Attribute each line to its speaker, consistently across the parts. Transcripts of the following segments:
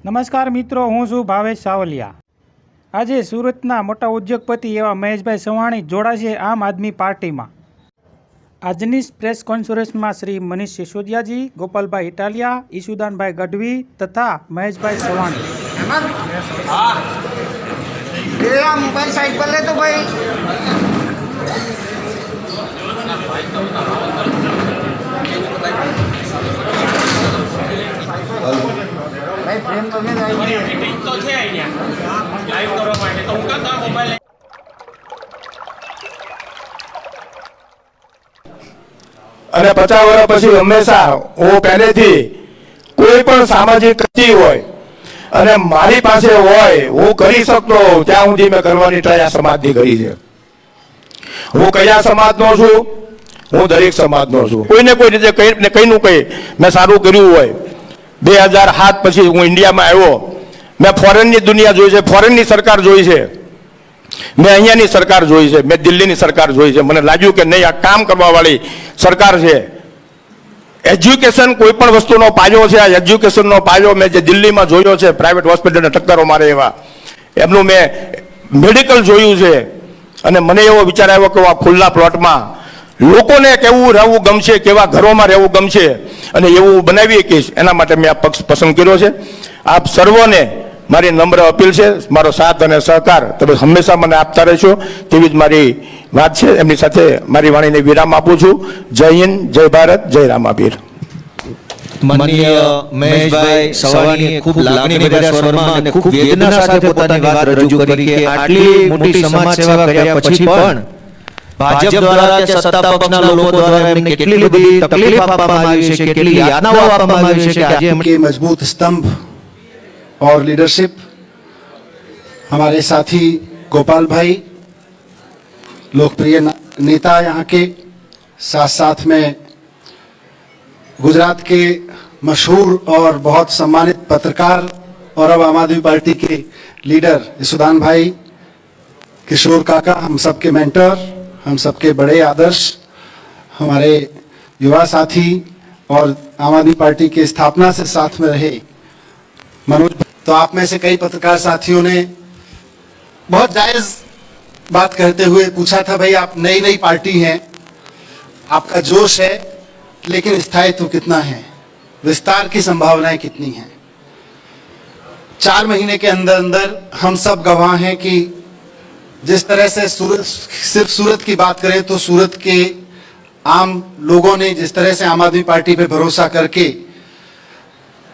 Speaker 1: નમસ્કાર મિત્રો, હું છું ભાવેશ સાવલિયા। આજે સુરતના મોટા ઉદ્યોગપતિ એવા મહેશભાઈ સવાણી જોડાશે આમ આદમી પાર્ટીમાં। આજની પ્રેસ કોન્ફરન્સમાં શ્રી મનીષ સિસોદિયાજી, ગોપાલભાઈ ઇટાલિયા, ઈશુદાનભાઈ ગઢવી તથા મહેશભાઈ સવાણી।
Speaker 2: मोबाइल साइड पर ले तो भाई भाई फ्रेम तो में जाएगी मीटिंग तो છે અહીંયા લાઈવ કરવા માટે તો હું કાં મોબાઈલ
Speaker 3: અને 50 વર્ષ પછી હંમેશા હું પહેલેથી કોઈ પણ સામાજિક કૃતિ હોય અને મારી પાસે હોય હું કરી શકતો ત્યાં સુધી મેં કરવાની ટ્રાય આ સમાજની કરી છે। હું કયા સમાજનો છું? હું દરેક સમાજનો છું। કોઈને કોઈ રીતે કઈનું કઈ મેં સારું કર્યું હોય। 2007 પછી હું ઇન્ડિયામાં આવ્યો, મેં ફોરેનની દુનિયા જોઈ છે, ફોરેનની સરકાર જોઈ છે, મેં અહીંયાની સરકાર જોઈ છે, મેં દિલ્હીની સરકાર જોઈ છે। મને લાગ્યું કે નહીં, આ કામ કરવાવાળી સરકાર છે। એજ્યુકેશન કોઈ પણ વસ્તુનો પાયો છે। આ એજ્યુકેશનનો પાયો મેં જે દિલ્હીમાં જોયો છે, પ્રાઇવેટ હોસ્પિટલને ટક્કરો મારે એવા, એમનું મેં મેડિકલ જોયું છે। અને મને એવો વિચાર આવ્યો કે આ ખુલ્લા પ્લોટમાં લોકોને કેવું રહેવું ગમશે, કેવા ઘરોમાં રહેવું ગમશે અને એવું બનાવી શકીશ, એના માટે મેં આ પક્ષ પસંદ કર્યો છે। આપ સર્વોને મારી નમ્ર અપીલ છે, મારો સાથ અને સહકાર તમે હંમેશા મને આપતા રહેશો તેવી જ મારી વાત છે। એમની સાથે મારી વાણીને વિરામ આપું છું। જય હિન્દ, જય ભારત, જય રામાપીર।
Speaker 4: માનનીય મહેશભાઈ સવાણીએ ખૂબ લાગણીભર્યા સ્વરમાં અને ખૂબ વેદના સાથે પોતાની વાત રજૂ કરી કે આટલી મોટી સમાજ સેવા કર્યા પછી પણ ભાજપ દ્વારા કે સત્તા પક્ષના લોકો દ્વારા એમને કેટલી બધી તકલીફ આપવામાં આવી છે, કેટલી યાતનાઓ આપવામાં આવી છે કે આજે
Speaker 5: के मजबूत स्तंभ और लीडरशिप हमारे साथी गोपाल भाई, लोकप्रिय नेता यहाँ के, साथ साथ में गुजरात के मशहूर और बहुत सम्मानित पत्रकार और अब आम आदमी पार्टी के लीडर ईशुदान भाई, किशोर काका, हम सबके मेंटर, हम सबके बड़े आदर्श, हमारे युवा साथी और आम आदमी पार्टी के स्थापना से साथ में रहे मनोज। तो आप में से कई पत्रकार साथियों ने बहुत जायज बात करते हुए पूछा था, भाई आप नई नई पार्टी हैं, आपका जोश है, लेकिन स्थायित्व कितना है, विस्तार की संभावनाएं कितनी हैं। 4 महीने के अंदर अंदर हम सब गवाह हैं कि जिस तरह से सिर्फ सूरत की बात करें तो सूरत के आम लोगों ने जिस तरह से आम आदमी पार्टी पे भरोसा करके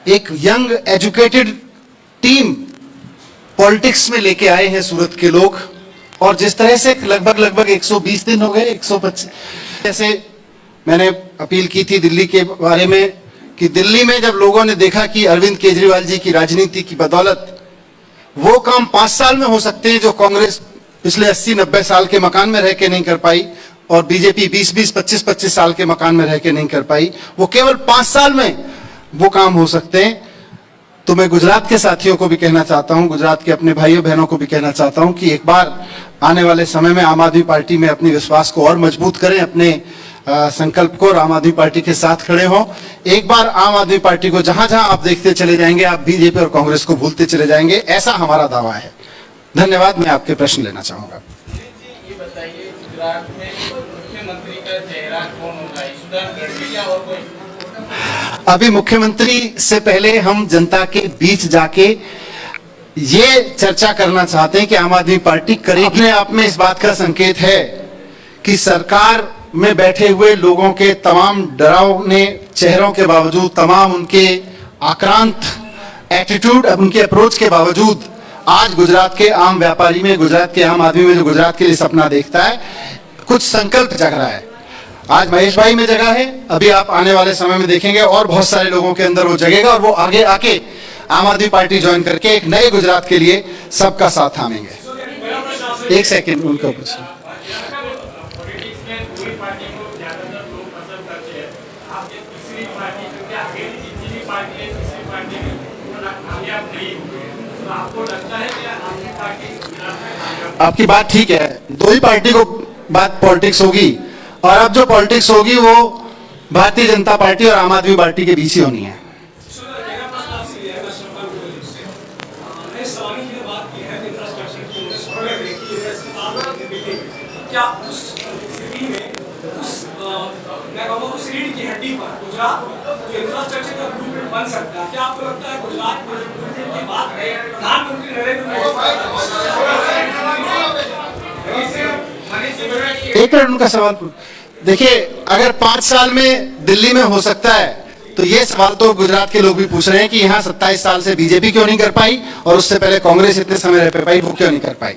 Speaker 5: एक यंग एजुकेटेड टीम पॉलिटिक्स में लेके आए हैं सूरत के लोग, और जिस तरह से लगभग 120 दिन हो गए, 125 जैसे मैंने अपील की थी दिल्ली के बारे में कि दिल्ली में जब लोगों ने देखा कि अरविंद केजरीवाल जी की राजनीति की बदौलत वो काम 5 साल में हो सकते हैं जो कांग्रेस पिछले 80-90 साल के मकान में रह के नहीं कर पाई और बीजेपी 20-20, 25-25 साल के मकान में रह के नहीं कर पाई, वो केवल 5 साल में वो काम हो सकते हैं। तो मैं गुजरात के साथियों को भी कहना चाहता हूं, गुजरात के अपने भाइयों बहनों को भी कहना चाहता हूं कि एक बार आने वाले समय में आम आदमी पार्टी में अपने विश्वास को और मजबूत करें, अपने संकल्प को, और आम आदमी पार्टी के साथ खड़े हों। एक बार आम आदमी पार्टी को जहां जहां आप देखते चले जाएंगे, आप बीजेपी और कांग्रेस को भूलते चले जाएंगे, ऐसा हमारा दावा है। धन्यवाद। मैं आपके प्रश्न लेना चाहूंगा।
Speaker 6: ये बताइए, गुजरात में मुख्यमंत्री का चेहरा कौन होगा, ईशुदान गढ़वी या और कोई?
Speaker 5: अभी मुख्यमंत्री से पहले हम जनता के बीच जाके ये चर्चा करना चाहते हैं कि आम आदमी पार्टी करेगी। अपने आप में इस बात का संकेत है कि सरकार में बैठे हुए लोगों के तमाम डरावने चेहरों के बावजूद, तमाम उनके आक्रांत एटीट्यूड, उनके अप्रोच के बावजूद आज गुजरात के आम व्यापारी में, गुजरात के आम आदमी में जो गुजरात के लिए सपना देखता है, कुछ संकल्प जग रहा है। आज महेश भाई में जगह है, अभी आप आने वाले समय में देखेंगे और बहुत सारे लोगों के अंदर वो जगेगा और वो आगे आके आम आदमी पार्टी ज्वाइन करके एक नए गुजरात के लिए सबका साथ थामेंगे। एक सेकेंड उनका पूछिए। आपकी बात ठीक है, 2 ही पार्टी को बात पॉलिटिक्स होगी, और अब जो पॉलिटिक्स होगी वो भारतीय जनता पार्टी और आम आदमी पार्टी के बीच ही होनी है।
Speaker 7: सवानी की बात की है इंफ्रास्ट्रक्चर की, क्या उस स्थिति में मैं कहूँगा उस रीढ़ की हड्डी पर गुजरात जो इंफ्रास्ट्रक्चर का ब्लूप्रिंट बन सकता है, क्या आपको लगता है गुजरात में जो ब्लूप्रिंट की बात है प्रधानमंत्री नरेंद्र मोदी?
Speaker 5: एक मिनट उनका सवाल देखिए, अगर 5 साल में दिल्ली में हो सकता है तो ये सवाल तो गुजरात के लोग भी पूछ रहे हैं कि यहाँ 27 साल से बीजेपी क्यों नहीं कर पाई और उससे पहले कांग्रेस इतने समय रह पाई, वो क्यों नहीं कर पाई।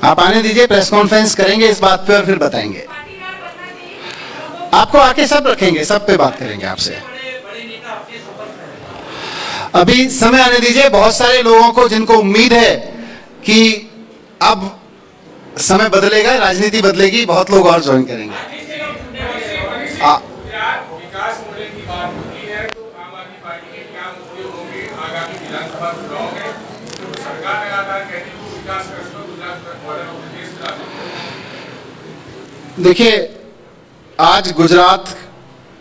Speaker 5: आप आने दीजिए, प्रेस कॉन्फ्रेंस करेंगे इस बात पे और फिर बताएंगे। आपको आके सब रखेंगे, सब पे बात करेंगे आपसे। अभी समय आने दीजिए, बहुत सारे लोगों को जिनको उम्मीद है कि अब समय बदलेगा, राजनीति बदलेगी, बहुत लोग और ज्वाइन करेंगे।
Speaker 6: विकास मॉडल की बात होती है तो आम आदमी पार्टी के क्या मुद्दे होंगे आगामी विधानसभा चुनाव में? तो सरकार लगातार कहती है विकास करो, गुजरात मॉडल देश चला।
Speaker 5: देखिए, आज गुजरात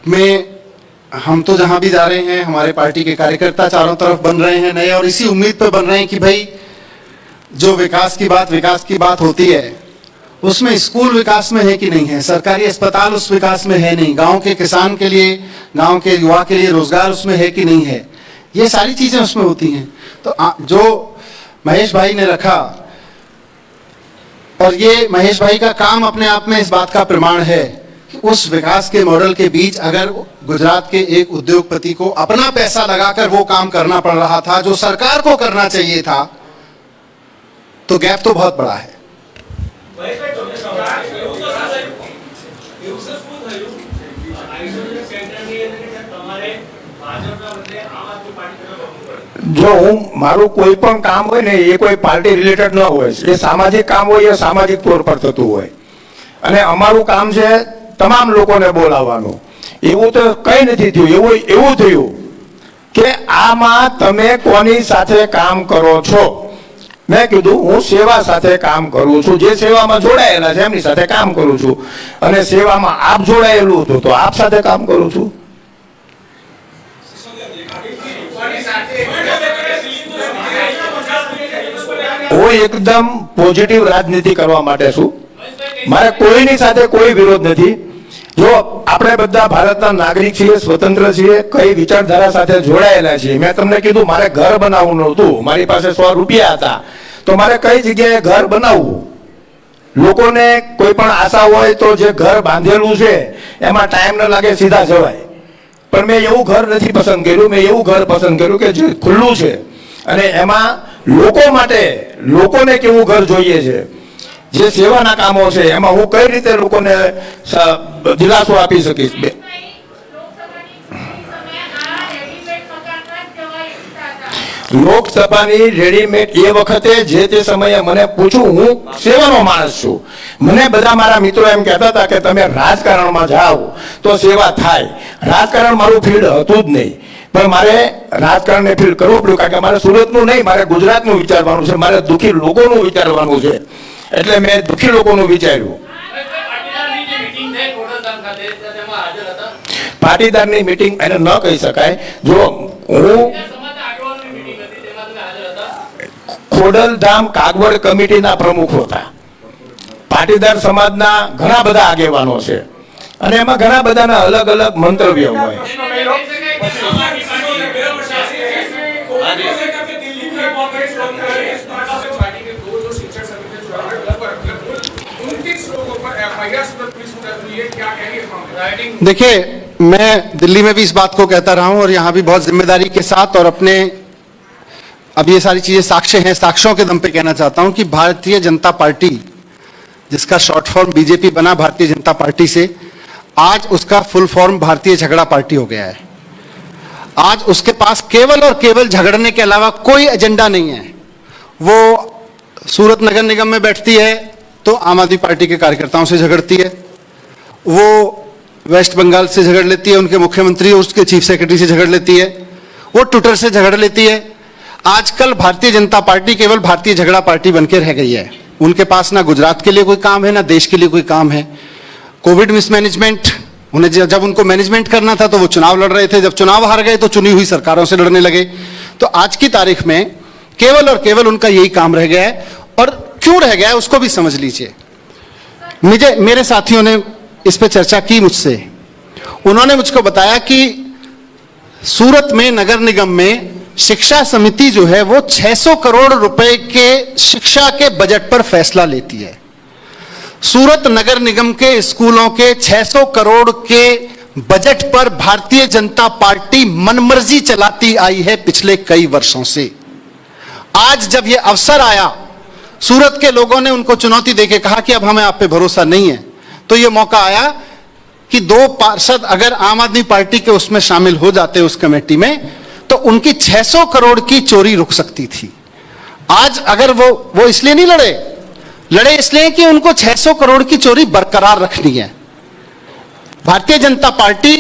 Speaker 5: में हम तो जहां भी जा रहे हैं, हमारे पार्टी के कार्यकर्ता चारों तरफ बन रहे हैं नए, और इसी उम्मीद पर बन रहे हैं कि भाई जो विकास की बात होती है उसमें स्कूल विकास में है कि नहीं है, सरकारी अस्पताल उस विकास में है नहीं, गांव के किसान के लिए, गांव के युवा के लिए रोजगार उसमें है कि नहीं है, ये सारी चीजें उसमें होती हैं। तो जो महेश भाई ने रखा, और ये महेश भाई का काम अपने आप में इस बात का प्रमाण है कि उस विकास के मॉडल के बीच अगर गुजरात के एक उद्योगपति को अपना पैसा लगाकर वो काम करना पड़ रहा था जो सरकार को करना चाहिए था, तो गैप तो बहुत बड़ा है।
Speaker 3: જો હું મારું કોઈ પણ કામ હોય ને એ કોઈ પાર્ટી રિલેટેડ ન હોય, એ સામાજિક કામ હોય, એ સામાજિક તौर પર થતું હોય, અને અમારું કામ છે તમામ લોકોને બોલાવવાનું। એવું તો કઈ નથી થયું, એવું થયું કે આમાં તમે કોની સાથે કામ કરો છો? મેં કીધું હું સેવા સાથે કામ કરું છું, જે સેવામાં જોડાયેલા છે એમની સાથે કામ કરું છું, અને સેવામાં આપ જોડાયેલું હતું તો આપ સાથે કામ કરું છું। હું એકદમ પોઝિટિવ રાજનીતિ કરવા માટે છું, મારે કોઈની સાથે કોઈ વિરોધ નથી। જો આપણે બધા ભારતના નાગરિક છીએ, સ્વતંત્ર છીએ, કઈ વિચારધારા સાથે જોડાયેલા છીએ। મેં તમને કીધું મારે ઘર બનાવવું નહોતું, મારી પાસે 100 રૂપિયા હતા, તો મારે કઈ જગ્યાએ ઘર બનાવવું? લોકોને કોઈ પણ આશા હોય તો જે ઘર બાંધેલું છે એમાં ટાઈમ ન લાગે, સીધા જવાય, પણ મેં એવું ઘર નથી પસંદ કર્યું। મેં એવું ઘર પસંદ કર્યું કે જે ખુલ્લું છે અને એમાં લોકો માટે, લોકોને કેવું ઘર જોઈએ છે, જે સેવાના કામો છે એમાં હું કઈ રીતે લોકોને દિલાસો આપી શકીશ। લોકસભાની રેડીમેડ એ વખતે જે તે સમયે મને પૂછું, હું સેવાનો માણસ છું, મને બધા મારા મિત્રો એમ કહેતા હતા કે તમે રાજકારણમાં જાઓ તો સેવા થાય। રાજકારણ મારું ફિલ્ડ હતું જ નહીં, પણ મારે રાજકારણને ફીલ કરવું પડ્યું, કારણ કે મારે સુરતનું નહીં, મારે ગુજરાતનું વિચારવાનું છે, મારે દુઃખી લોકોનું વિચારવાનું છે, એટલે મેં દુઃખી લોકોનું વિચાર્યું। પાટીદારની મીટિંગ એને ન કહી શકાય। જો હું ખોડલધામ કાગવડ કમિટીના પ્રમુખ હતા, પાટીદાર સમાજના ઘણા બધા આગેવાનો છે, અને એમાં ઘણા બધાના અલગ અલગ મંતવ્યો હોય।
Speaker 5: देखिए, मैं दिल्ली में भी इस बात को कहता रहा हूं और यहां भी बहुत जिम्मेदारी के साथ, और अपने अब ये सारी चीजें साक्ष्य हैं, साक्ष्यों के दम पे कहना चाहता हूं कि भारतीय जनता पार्टी, जिसका शॉर्ट फॉर्म बीजेपी बना भारतीय जनता पार्टी से, आज उसका फुल फॉर्म भारतीय झगड़ा पार्टी हो गया है। आज उसके पास केवल और केवल झगड़ने के अलावा कोई एजेंडा नहीं है। वो सूरत नगर निगम में बैठती है तो आम आदमी पार्टी के कार्यकर्ताओं से झगड़ती है, वो वेस्ट बंगाल से झगड़ लेती है, उनके मुख्यमंत्री और उसके चीफ सेक्रेटरी से झगड़ लेती है, वो ट्विटर से झगड़ लेती है। आजकल भारतीय जनता पार्टी केवल भारतीय झगड़ा पार्टी बनकर रह गई है। उनके पास ना गुजरात के लिए कोई काम है, ना देश के लिए कोई काम है। कोविड मिसमैनेजमेंट, उन्हें जब उनको मैनेजमेंट करना था तो वो चुनाव लड़ रहे थे, जब चुनाव हार गए तो चुनी हुई सरकारों से लड़ने लगे। तो आज की तारीख में केवल और केवल उनका यही काम रह गया है। और क्यों रह गया है उसको भी समझ लीजिए। मेरे साथियों ने इस पे चर्चा की मुझसे। उन्होंने मुझको बताया कि सूरत में नगर निगम में शिक्षा समिति जो है वो 600 करोड़ रुपए के शिक्षा के बजट पर फैसला लेती है। सूरत नगर निगम के स्कूलों के 600 करोड़ के बजट पर भारतीय जनता पार्टी मनमर्जी चलाती आई है पिछले कई वर्षों से। आज जब यह अवसर आया, सूरत के लोगों ने उनको चुनौती देके कहा कि अब हमें आप पे भरोसा नहीं है, तो यह मौका आया कि 2 पार्षद अगर आम आदमी पार्टी के उसमें शामिल हो जाते उस कमेटी में, तो उनकी 600 करोड़ की चोरी रुक सकती थी। आज अगर वो इसलिए नहीं लड़े इसलिए कि उनको 600 करोड़ की चोरी बरकरार रखनी है। भारतीय जनता पार्टी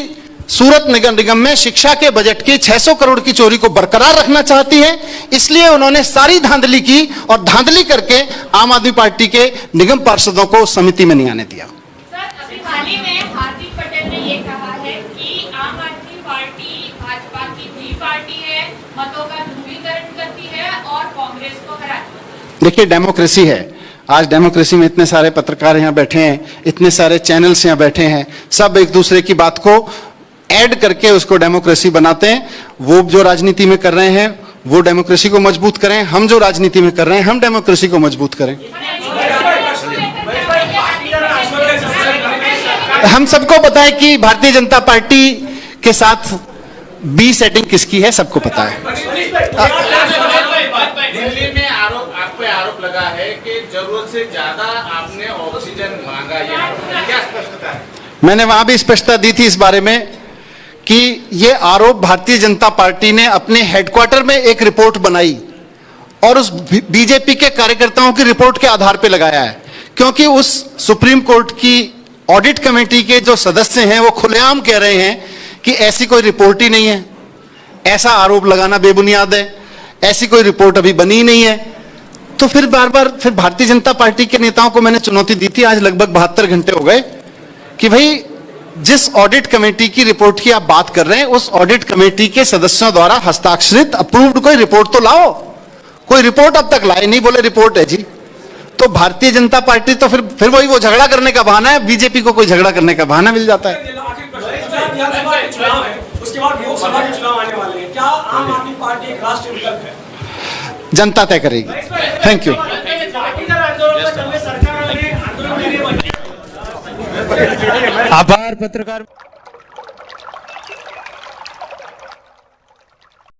Speaker 5: सूरत नगर निगम में शिक्षा के बजट की 600 करोड़ की चोरी को बरकरार रखना चाहती है, इसलिए उन्होंने सारी धांधली की और धांधली करके आम आदमी पार्टी के निगम पार्षदों को समिति में नहीं आने दिया।
Speaker 8: सर, अभी हाल ही में हार्दिक पटेल ने ये कहा है कि आम आदमी पार्टी भाजपा की भी पार्टी है, मतों का ध्रुवीकरण करती है और कांग्रेस को हराती है।
Speaker 5: देखिए, डेमोक्रेसी है। आज डेमोक्रेसी में इतने सारे पत्रकार यहाँ बैठे हैं, इतने सारे चैनल्स यहाँ बैठे हैं, सब एक दूसरे की बात को ऐड करके उसको डेमोक्रेसी बनाते हैं। वो जो राजनीति में कर रहे हैं वो डेमोक्रेसी को मजबूत करें, हम जो राजनीति में कर रहे हैं हम डेमोक्रेसी को मजबूत करें। हम सबको पता है कि भारतीय जनता पार्टी के साथ बी सेटिंग किसकी है, सबको पता है।
Speaker 6: दिल्ली में आप पे आरोप लगा है कि जरूरत से ज्यादा आपने ऑक्सीजन मांगा, ये क्या स्पष्टता है?
Speaker 5: मैंने वहां भी स्पष्टता दी थी इस बारे में कि यह आरोप भारतीय जनता पार्टी ने अपने हेडक्वार्टर में एक रिपोर्ट बनाई और उस बीजेपी के कार्यकर्ताओं की रिपोर्ट के आधार पर लगाया है, क्योंकि उस सुप्रीम कोर्ट की ऑडिट कमेटी के जो सदस्य हैं वो खुलेआम कह रहे हैं कि ऐसी कोई रिपोर्ट ही नहीं है, ऐसा आरोप लगाना बेबुनियाद है, ऐसी कोई रिपोर्ट अभी बनी नहीं है। तो फिर बार बार भारतीय जनता पार्टी के नेताओं को मैंने चुनौती दी थी, आज लगभग 72 घंटे हो गए, कि भाई जिस ऑडिट कमेटी की रिपोर्ट की आप बात कर रहे हैं उस ऑडिट कमेटी के सदस्यों द्वारा हस्ताक्षरित अप्रूव्ड कोई रिपोर्ट तो लाओ। कोई रिपोर्ट अब तक लाए नहीं, बोले रिपोर्ट है जी। तो भारतीय जनता पार्टी तो फिर वही वो झगड़ा करने का बहाना है, बीजेपी को कोई झगड़ा करने का बहाना मिल जाता है।
Speaker 7: विधानसभा के चुनाव है, उसके बाद लोकसभा के चुनाव आने वाले हैं, क्या आम आदमी पार्टी एक राष्ट्रीय विकल्प है?
Speaker 5: जनता तय करेगी। Thank you.
Speaker 1: आभार पत्रकार।